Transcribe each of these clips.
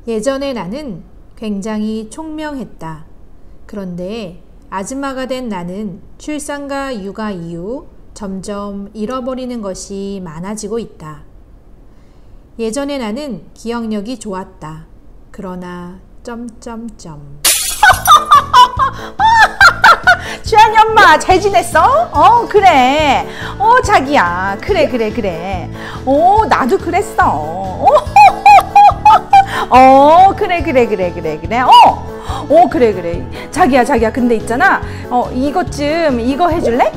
예전에 나는 굉장히 총명했다. 그런데 아줌마가 된 나는 출산과 육아 이후 점점 잃어버리는 것이 많아지고 있다. 예전에 나는 기억력이 좋았다. 그러나 점점점. 주한이 엄마 잘 지냈어? 그래. 자기야. 그래. 나도 그랬어. 그래. 그래. 자기야. 근데 있잖아. 이거 해줄래?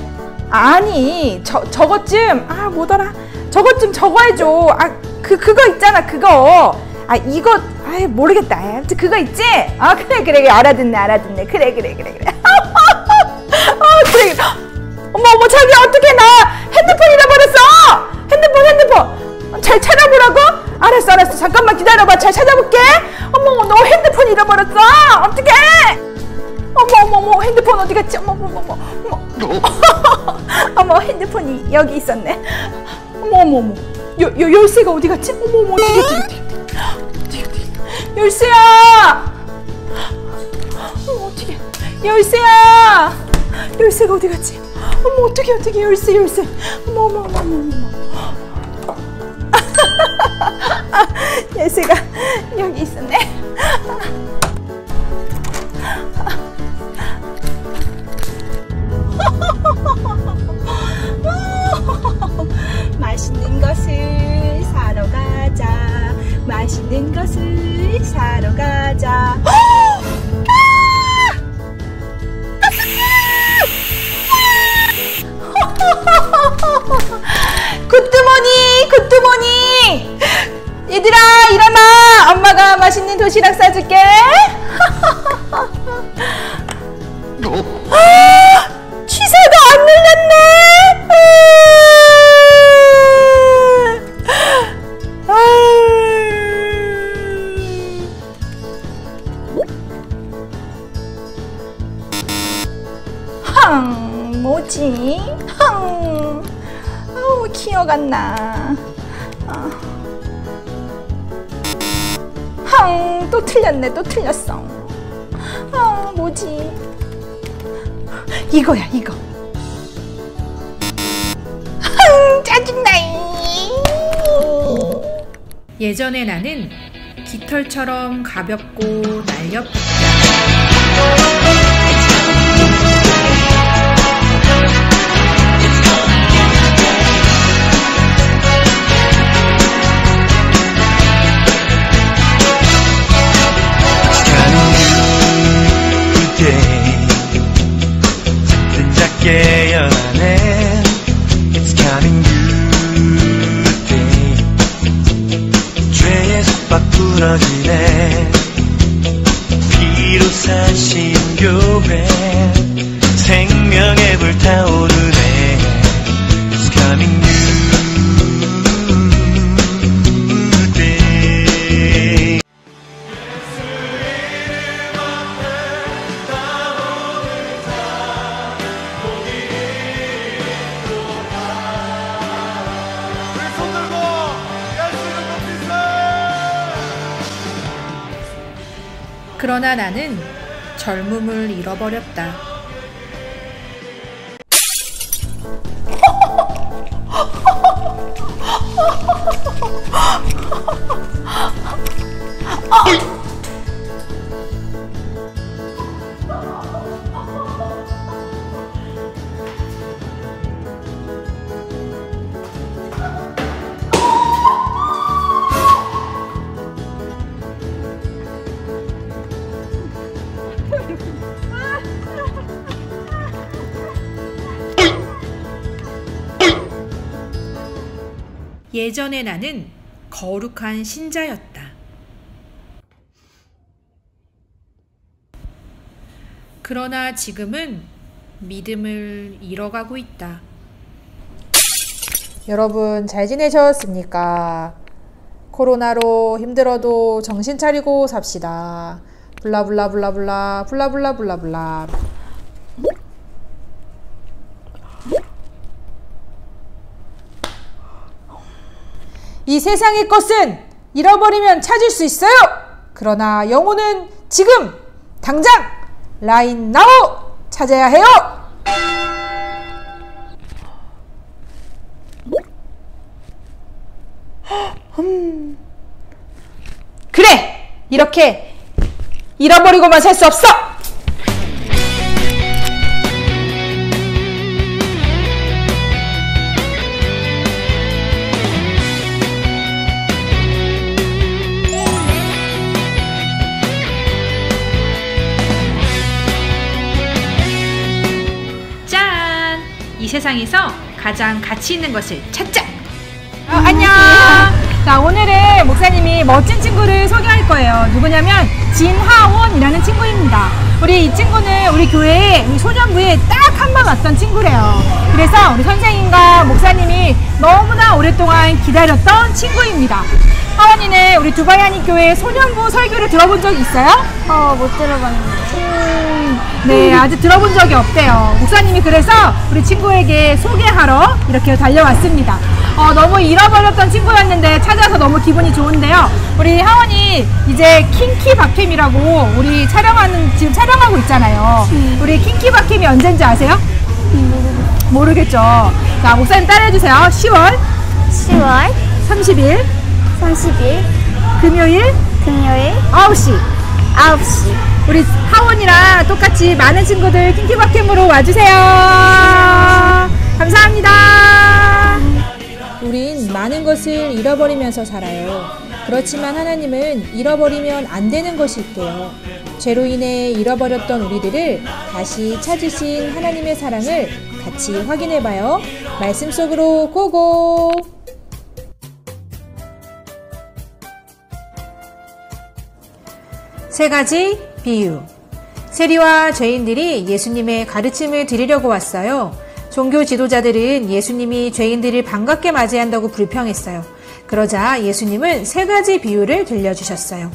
아니, 저것 좀, 뭐더라? 저것 좀 저거 해줘. 그거 있잖아, 그거. 이거, 모르겠다. 아무튼 그거 있지? 그래. 알아듣네. 그래. 그래. 어머, 자기야, 어떡해, 나 핸드폰 잃어버렸어! 핸드폰! 잘 찾아보라고? 알았어. 잠깐만 기다려봐. 잘 찾아볼게. 어머, 너 핸드폰 잃어버렸어! 어떡해! 어머, 핸드폰 어디 갔지? 어머, 핸드폰이 여기 있었네. 어머, 열쇠가 어디 갔지? 어머, 어떻게. 열쇠야! 어떻게. 열쇠가 어디 갔지? 어머, 어떻게, 열쇠. 어머. 열쇠가 여기 있었네. 맛있는 것을 사러 가자. 맛있는 것을 사러 가자. 굿드모닝! 얘들아, 일어나! 엄마가 맛있는 도시락 싸줄게. 취사가 안 눌렸네. 뭐지? 기억 안 나. 또 틀렸어. 뭐지? 이거야, 이거. 짜증나. 예전에 나는 깃털처럼 가볍고 날렵했다. 깨어나네. It's coming good day. 죄의 속박 부러지네. 피로 사신 교회 생명의 불 타오르네. It's coming good day. 그러나 나는 젊음을 잃어버렸다. 예전에 나는 거룩한 신자였다. 그러나 지금은 믿음을 잃어가고 있다. 여러분 잘 지내셨습니까? 코로나로 힘들어도 정신 차리고 삽시다. 블라블라블라블라 블라블라블라블라. 이 세상의 것은 잃어버리면 찾을 수 있어요. 그러나 영혼은 지금 당장 라인 나우 찾아야 해요. 그래! 이렇게 잃어버리고만 살 수 없어! 짠! 이 세상에서 가장 가치 있는 것을 찾자! 안녕! 자, 오늘은 목사님이 멋진 친구를 소개할 거예요. 누구냐면 진하원이라는 친구입니다. 우리 이 친구는 우리 교회에 우리 소년부에 딱 한 번 왔던 친구래요. 그래서 우리 선생님과 목사님이 너무나 오랫동안 기다렸던 친구입니다. 하원이는 우리 두바이 한인 교회 소년부 설교를 들어본 적 있어요? 못 들어봤는데. 네, 아직 들어본 적이 없대요. 목사님이 그래서 우리 친구에게 소개하러 이렇게 달려왔습니다. 너무 잃어버렸던 친구였는데 찾아서 너무 기분이 좋은데요. 우리 하원이 이제 킹키박힘이라고 우리 지금 촬영하고 있잖아요. 우리 킹키박힘이 언젠지 아세요? 모르겠죠. 자, 목사님 따라해주세요. 10월 30일 30일 금요일 금요일 9시 9시. 우리 하원이랑 똑같이 많은 친구들 킹키박힘으로 와주세요. 감사합니다. 우린 많은 것을 잃어버리면서 살아요. 그렇지만 하나님은 잃어버리면 안 되는 것이 있대요. 죄로 인해 잃어버렸던 우리들을 다시 찾으신 하나님의 사랑을 같이 확인해봐요. 말씀 속으로 고고! 세 가지 비유. 세리와 죄인들이 예수님의 가르침을 들으려고 왔어요. 종교 지도자들은 예수님이 죄인들을 반갑게 맞이한다고 불평했어요. 그러자 예수님은 세 가지 비유를 들려주셨어요.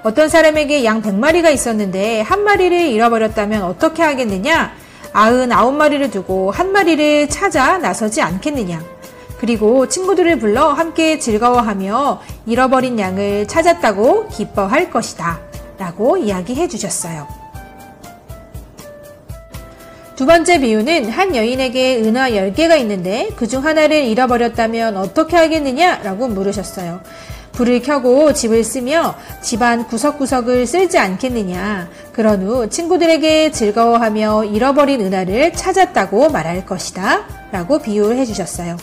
어떤 사람에게 양 100마리가 있었는데 한 마리를 잃어버렸다면 어떻게 하겠느냐? 99마리를 두고 한 마리를 찾아 나서지 않겠느냐? 그리고 친구들을 불러 함께 즐거워하며 잃어버린 양을 찾았다고 기뻐할 것이다 라고 이야기해 주셨어요. 두 번째 비유는 한 여인에게 은화 10개가 있는데 그중 하나를 잃어버렸다면 어떻게 하겠느냐? 라고 물으셨어요. 불을 켜고 집을 쓰며 집안 구석구석을 쓸지 않겠느냐? 그런 후 친구들에게 즐거워하며 잃어버린 은화를 찾았다고 말할 것이다 라고 비유를 해주셨어요.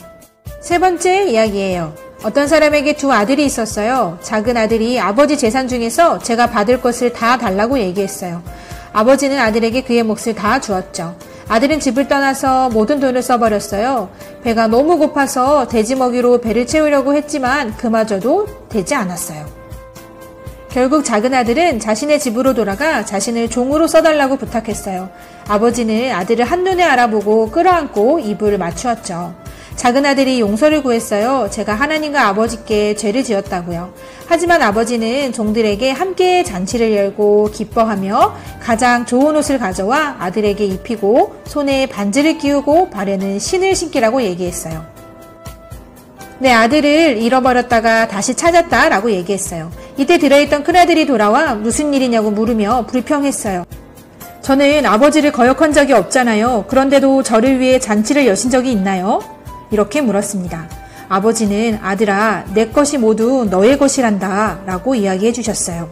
세 번째 이야기예요. 어떤 사람에게 두 아들이 있었어요. 작은 아들이 아버지 재산 중에서 제가 받을 것을 다 달라고 얘기했어요. 아버지는 아들에게 그의 몫을 다 주었죠. 아들은 집을 떠나서 모든 돈을 써버렸어요. 배가 너무 고파서 돼지 먹이로 배를 채우려고 했지만 그마저도 되지 않았어요. 결국 작은 아들은 자신의 집으로 돌아가 자신을 종으로 써달라고 부탁했어요. 아버지는 아들을 한눈에 알아보고 끌어안고 입을 맞추었죠. 작은 아들이 용서를 구했어요. 제가 하나님과 아버지께 죄를 지었다고요. 하지만 아버지는 종들에게 함께 잔치를 열고 기뻐하며 가장 좋은 옷을 가져와 아들에게 입히고 손에 반지를 끼우고 발에는 신을 신기라고 얘기했어요. 내 아들을 잃어버렸다가 다시 찾았다라고 얘기했어요. 이때 들어있던 큰아들이 돌아와 무슨 일이냐고 물으며 불평했어요. 저는 아버지를 거역한 적이 없잖아요. 그런데도 저를 위해 잔치를 여신 적이 있나요? 이렇게 물었습니다. 아버지는 아들아, 내 것이 모두 너의 것이란다 라고 이야기해 주셨어요.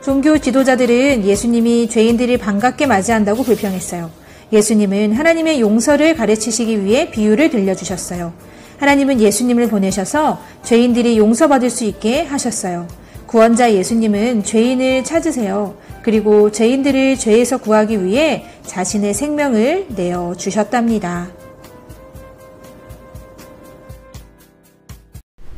종교 지도자들은 예수님이 죄인들을 반갑게 맞이한다고 불평했어요. 예수님은 하나님의 용서를 가르치시기 위해 비유를 들려주셨어요. 하나님은 예수님을 보내셔서 죄인들이 용서받을 수 있게 하셨어요. 구원자 예수님은 죄인을 찾으세요. 그리고 죄인들을 죄에서 구하기 위해 자신의 생명을 내어 주셨답니다.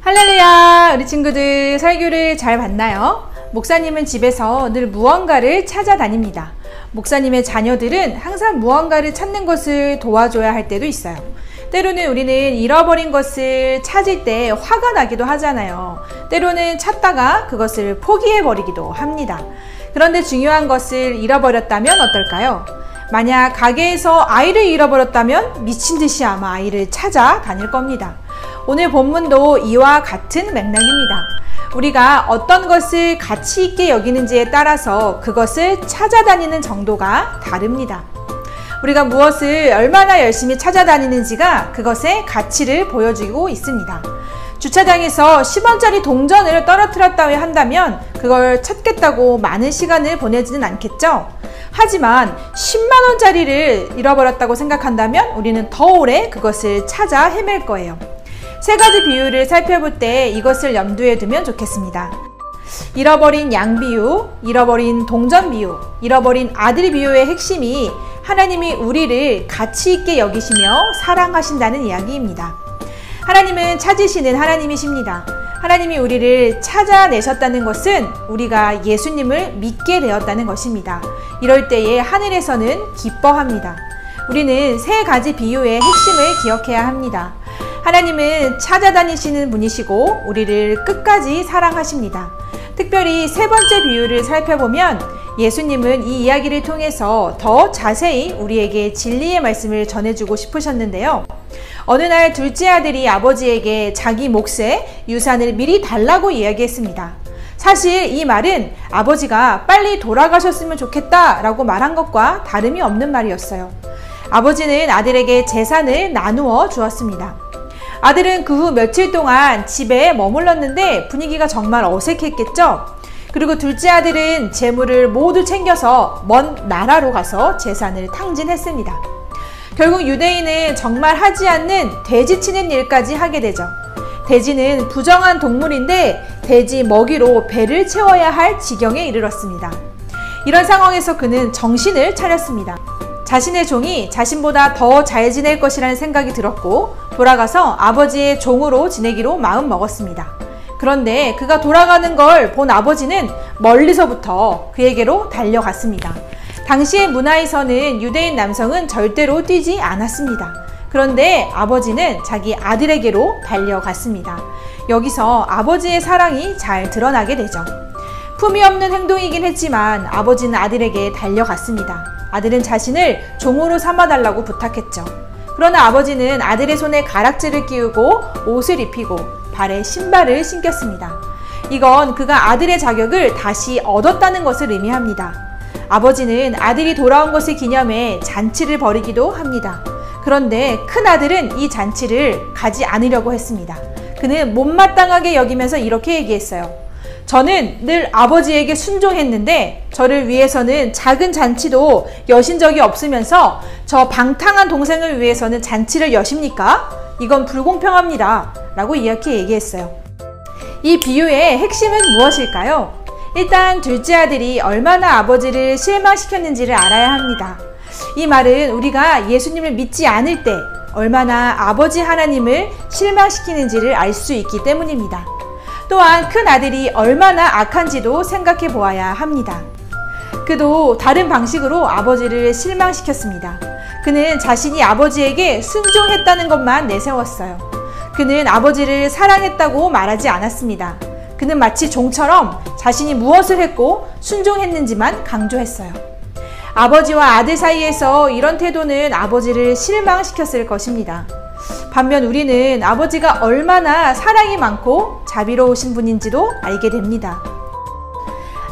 할렐루야! 우리 친구들 설교를 잘 봤나요? 목사님은 집에서 늘 무언가를 찾아다닙니다. 목사님의 자녀들은 항상 무언가를 찾는 것을 도와줘야 할 때도 있어요. 때로는 우리는 잃어버린 것을 찾을 때 화가 나기도 하잖아요. 때로는 찾다가 그것을 포기해버리기도 합니다. 그런데 중요한 것을 잃어버렸다면 어떨까요? 만약 가게에서 아이를 잃어버렸다면 미친 듯이 아마 아이를 찾아 다닐 겁니다. 오늘 본문도 이와 같은 맥락입니다. 우리가 어떤 것을 가치 있게 여기는지에 따라서 그것을 찾아다니는 정도가 다릅니다. 우리가 무엇을 얼마나 열심히 찾아다니는지가 그것의 가치를 보여주고 있습니다. 주차장에서 10원짜리 동전을 떨어뜨렸다고 한다면 그걸 찾겠다고 많은 시간을 보내지는 않겠죠? 하지만 10만원짜리를 잃어버렸다고 생각한다면 우리는 더 오래 그것을 찾아 헤맬 거예요. 세 가지 비유를 살펴볼 때 이것을 염두에 두면 좋겠습니다. 잃어버린 양 비유, 잃어버린 동전 비유, 잃어버린 아들 비유의 핵심이 하나님이 우리를 가치 있게 여기시며 사랑하신다는 이야기입니다. 하나님은 찾으시는 하나님이십니다. 하나님이 우리를 찾아내셨다는 것은 우리가 예수님을 믿게 되었다는 것입니다. 이럴 때에 하늘에서는 기뻐합니다. 우리는 세 가지 비유의 핵심을 기억해야 합니다. 하나님은 찾아다니시는 분이시고 우리를 끝까지 사랑하십니다. 특별히 세 번째 비유를 살펴보면 예수님은 이 이야기를 통해서 더 자세히 우리에게 진리의 말씀을 전해주고 싶으셨는데요. 어느 날 둘째 아들이 아버지에게 자기 몫의 유산을 미리 달라고 이야기했습니다. 사실 이 말은 아버지가 빨리 돌아가셨으면 좋겠다라고 말한 것과 다름이 없는 말이었어요. 아버지는 아들에게 재산을 나누어 주었습니다. 아들은 그 후 며칠 동안 집에 머물렀는데 분위기가 정말 어색했겠죠? 그리고 둘째 아들은 재물을 모두 챙겨서 먼 나라로 가서 재산을 탕진했습니다. 결국 유대인은 정말 하지 않는 돼지 치는 일까지 하게 되죠. 돼지는 부정한 동물인데 돼지 먹이로 배를 채워야 할 지경에 이르렀습니다. 이런 상황에서 그는 정신을 차렸습니다. 자신의 종이 자신보다 더 잘 지낼 것이라는 생각이 들었고 돌아가서 아버지의 종으로 지내기로 마음먹었습니다. 그런데 그가 돌아가는 걸 본 아버지는 멀리서부터 그에게로 달려갔습니다. 당시의 문화에서는 유대인 남성은 절대로 뛰지 않았습니다. 그런데 아버지는 자기 아들에게로 달려갔습니다. 여기서 아버지의 사랑이 잘 드러나게 되죠. 품위 없는 행동이긴 했지만 아버지는 아들에게 달려갔습니다. 아들은 자신을 종으로 삼아달라고 부탁했죠. 그러나 아버지는 아들의 손에 가락지를 끼우고 옷을 입히고 발에 신발을 신겼습니다. 이건 그가 아들의 자격을 다시 얻었다는 것을 의미합니다. 아버지는 아들이 돌아온 것을 기념해 잔치를 벌이기도 합니다. 그런데 큰 아들은 이 잔치를 가지 않으려고 했습니다. 그는 못마땅하게 여기면서 이렇게 얘기했어요. 저는 늘 아버지에게 순종했는데 저를 위해서는 작은 잔치도 여신 적이 없으면서 저 방탕한 동생을 위해서는 잔치를 여십니까? 이건 불공평합니다. 라고 이렇게 얘기했어요. 이 비유의 핵심은 무엇일까요? 일단 둘째 아들이 얼마나 아버지를 실망시켰는지를 알아야 합니다. 이 말은 우리가 예수님을 믿지 않을 때 얼마나 아버지 하나님을 실망시키는지를 알 수 있기 때문입니다. 또한 큰 아들이 얼마나 악한지도 생각해 보아야 합니다. 그도 다른 방식으로 아버지를 실망시켰습니다. 그는 자신이 아버지에게 순종했다는 것만 내세웠어요. 그는 아버지를 사랑했다고 말하지 않았습니다. 그는 마치 종처럼 자신이 무엇을 했고 순종했는지만 강조했어요. 아버지와 아들 사이에서 이런 태도는 아버지를 실망시켰을 것입니다. 반면 우리는 아버지가 얼마나 사랑이 많고 자비로우신 분인지도 알게 됩니다.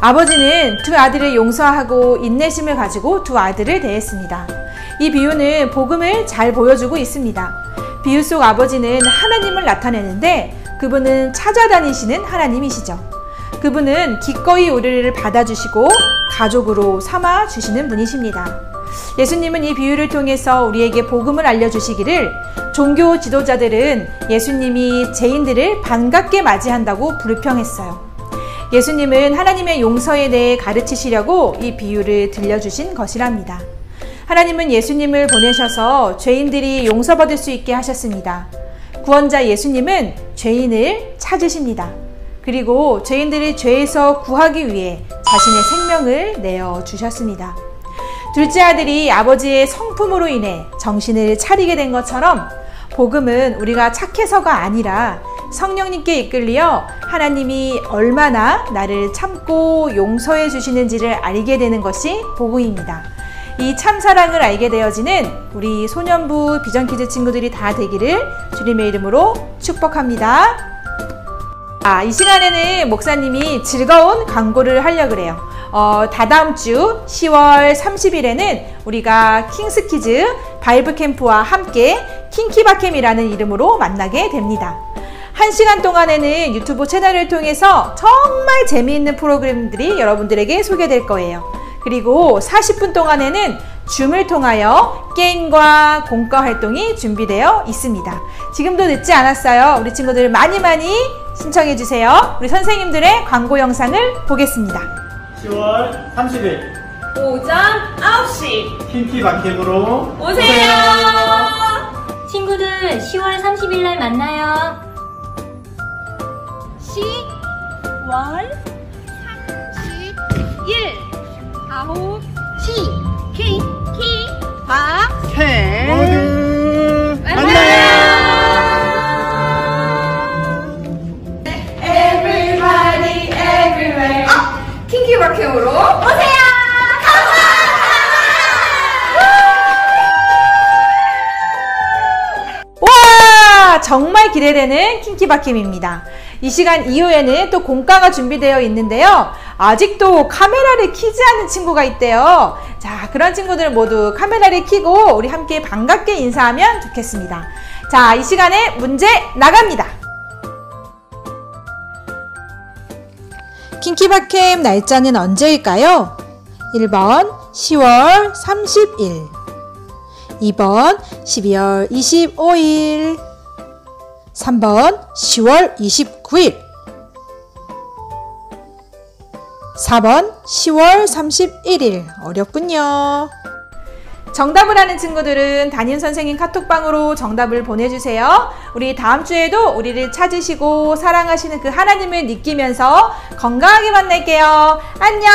아버지는 두 아들을 용서하고 인내심을 가지고 두 아들을 대했습니다. 이 비유는 복음을 잘 보여주고 있습니다. 비유 속 아버지는 하나님을 나타내는데 그분은 찾아다니시는 하나님이시죠. 그분은 기꺼이 우리를 받아주시고 가족으로 삼아주시는 분이십니다. 예수님은 이 비유를 통해서 우리에게 복음을 알려주시기를 종교 지도자들은 예수님이 죄인들을 반갑게 맞이한다고 불평했어요. 예수님은 하나님의 용서에 대해 가르치시려고 이 비유를 들려주신 것이랍니다. 하나님은 예수님을 보내셔서 죄인들이 용서받을 수 있게 하셨습니다. 구원자 예수님은 죄인을 찾으십니다. 그리고 죄인들을 죄에서 구하기 위해 자신의 생명을 내어주셨습니다. 둘째 아들이 아버지의 성품으로 인해 정신을 차리게 된 것처럼 복음은 우리가 착해서가 아니라 성령님께 이끌려 하나님이 얼마나 나를 참고 용서해 주시는지를 알게 되는 것이 복음입니다. 이 참사랑을 알게 되어지는 우리 소년부 비전키즈 친구들이 다 되기를 주님의 이름으로 축복합니다. 이 시간에는 목사님이 즐거운 광고를 하려고 그래요. 다다음 주 10월 30일에는 우리가 킹스키즈 바이블 캠프와 함께 킹키바캠이라는 이름으로 만나게 됩니다. 1시간 동안에는 유튜브 채널을 통해서 정말 재미있는 프로그램들이 여러분들에게 소개될 거예요. 그리고 40분 동안에는 줌을 통하여 게임과 공과 활동이 준비되어 있습니다. 지금도 늦지 않았어요. 우리 친구들 많이 신청해 주세요. 우리 선생님들의 광고 영상을 보겠습니다. 10월 30일 오전 9시 킹키바캠으로 오세요. 친구들 10월 30일 날 만나요. 10월 31일 9시 킹키바캠 모두 만나요. Everybody everywhere 킹키바캠으로 오세요. 와, 정말 기대되는 킹키바캠입니다. 이 시간 이후에는 또 공과가 준비되어 있는데요. 아직도 카메라를 켜지 않은 친구가 있대요. 자, 그런 친구들 모두 카메라를 켜고 우리 함께 반갑게 인사하면 좋겠습니다. 자, 이 시간에 문제 나갑니다. 킹키바캠 날짜는 언제일까요? 1번 10월 30일, 2번 12월 25일, 3번 10월 29일, 4번 10월 31일. 어렵군요. 정답을 아는 친구들은 담임선생님 카톡방으로 정답을 보내주세요. 우리 다음 주에도 우리를 찾으시고 사랑하시는 그 하나님을 느끼면서 건강하게 만날게요. 안녕.